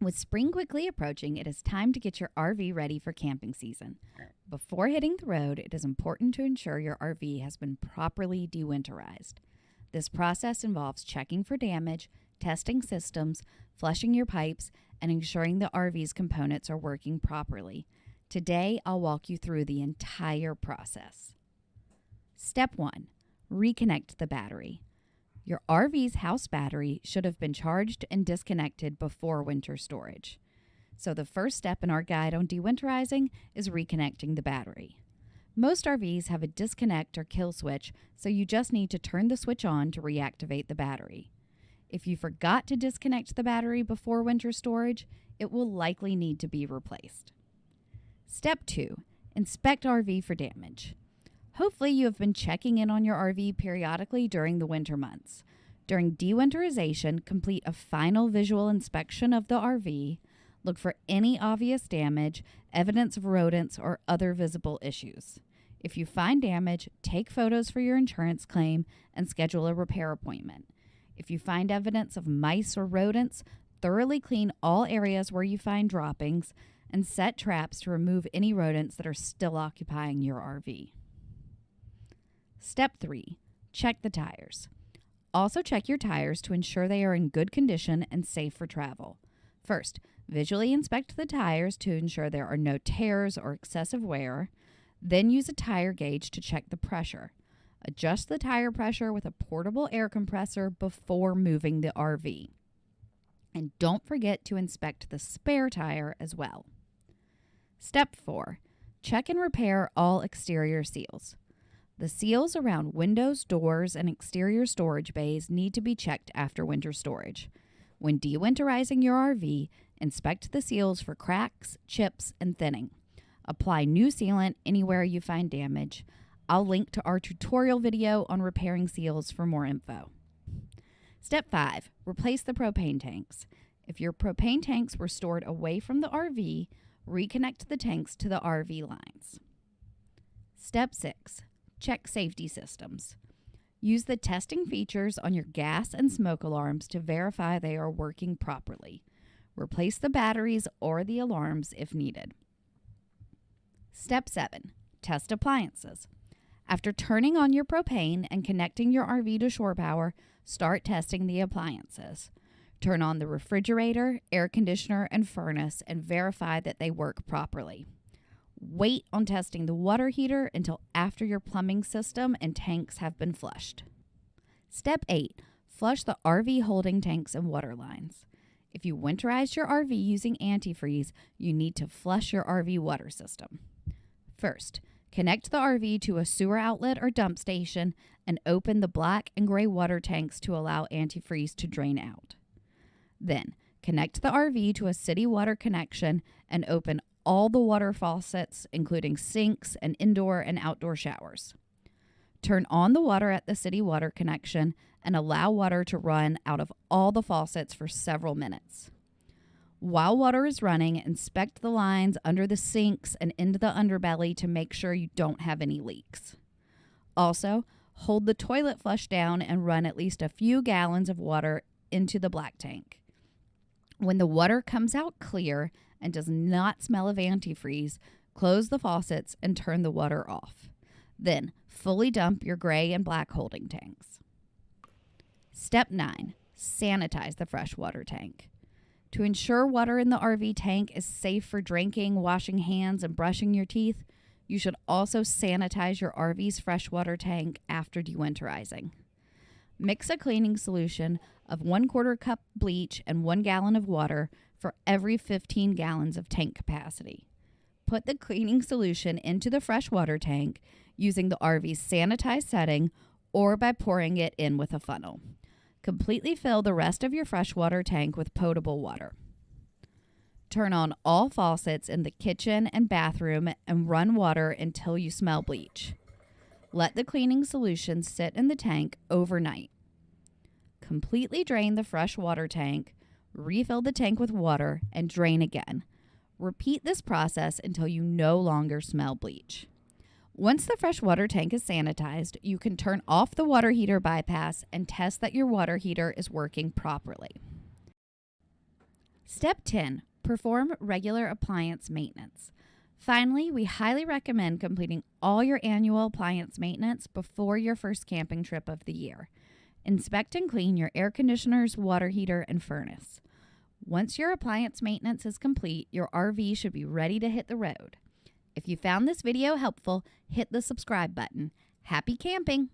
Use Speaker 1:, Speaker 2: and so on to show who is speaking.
Speaker 1: With spring quickly approaching, it is time to get your RV ready for camping season. Before hitting the road, it is important to ensure your RV has been properly de-winterized. This process involves checking for damage, testing systems, flushing your pipes, and ensuring the RV's components are working properly. Today, I'll walk you through the entire process. Step 1. Reconnect the battery. Your RV's house battery should have been charged and disconnected before winter storage. So the first step in our guide on de-winterizing is reconnecting the battery. Most RVs have a disconnect or kill switch, so you just need to turn the switch on to reactivate the battery. If you forgot to disconnect the battery before winter storage, it will likely need to be replaced. Step 2. Inspect RV for damage. Hopefully you have been checking in on your RV periodically during the winter months. During de-winterization, complete a final visual inspection of the RV. Look for any obvious damage, evidence of rodents, or other visible issues. If you find damage, take photos for your insurance claim and schedule a repair appointment. If you find evidence of mice or rodents, thoroughly clean all areas where you find droppings and set traps to remove any rodents that are still occupying your RV. Step 3. Check the tires. Also check your tires to ensure they are in good condition and safe for travel. First, visually inspect the tires to ensure there are no tears or excessive wear. Then use a tire gauge to check the pressure. Adjust the tire pressure with a portable air compressor before moving the RV. And don't forget to inspect the spare tire as well. Step 4. Check and repair all exterior seals. The seals around windows, doors, and exterior storage bays need to be checked after winter storage. When de-winterizing your RV, inspect the seals for cracks, chips, and thinning. Apply new sealant anywhere you find damage. I'll link to our tutorial video on repairing seals for more info. Step 5. Replace the propane tanks. If your propane tanks were stored away from the RV, reconnect the tanks to the RV lines. Step 6. Check safety systems. Use the testing features on your gas and smoke alarms to verify they are working properly. Replace the batteries or the alarms if needed. Step 7. Test appliances. After turning on your propane and connecting your RV to shore power, start testing the appliances. Turn on the refrigerator, air conditioner, and furnace and verify that they work properly. Wait on testing the water heater until after your plumbing system and tanks have been flushed. Step 8. Flush the RV holding tanks and water lines. If you winterized your RV using antifreeze, you need to flush your RV water system. First, connect the RV to a sewer outlet or dump station and open the black and gray water tanks to allow antifreeze to drain out. Then, connect the RV to a city water connection and open all the water faucets, including sinks and indoor and outdoor showers. Turn on the water at the city water connection and allow water to run out of all the faucets for several minutes. While water is running, inspect the lines under the sinks and into the underbelly to make sure you don't have any leaks. Also, hold the toilet flush down and run at least a few gallons of water into the black tank. When the water comes out clear and does not smell of antifreeze, close the faucets and turn the water off. Then, fully dump your gray and black holding tanks. Step 9. Sanitize the freshwater tank. To ensure water in the RV tank is safe for drinking, washing hands, and brushing your teeth, you should also sanitize your RV's freshwater tank after de-winterizing. Mix a cleaning solution of 1/4 cup bleach and 1 gallon of water for every 15 gallons of tank capacity. Put the cleaning solution into the freshwater tank using the RV's sanitized setting or by pouring it in with a funnel. Completely fill the rest of your freshwater tank with potable water. Turn on all faucets in the kitchen and bathroom and run water until you smell bleach. Let the cleaning solution sit in the tank overnight. Completely drain the fresh water tank, refill the tank with water, and drain again. Repeat this process until you no longer smell bleach. Once the fresh water tank is sanitized, you can turn off the water heater bypass and test that your water heater is working properly. Step 10. Perform regular appliance maintenance. Finally, we highly recommend completing all your annual appliance maintenance before your first camping trip of the year. Inspect and clean your air conditioners, water heater, and furnace. Once your appliance maintenance is complete, your RV should be ready to hit the road. If you found this video helpful, hit the subscribe button. Happy camping!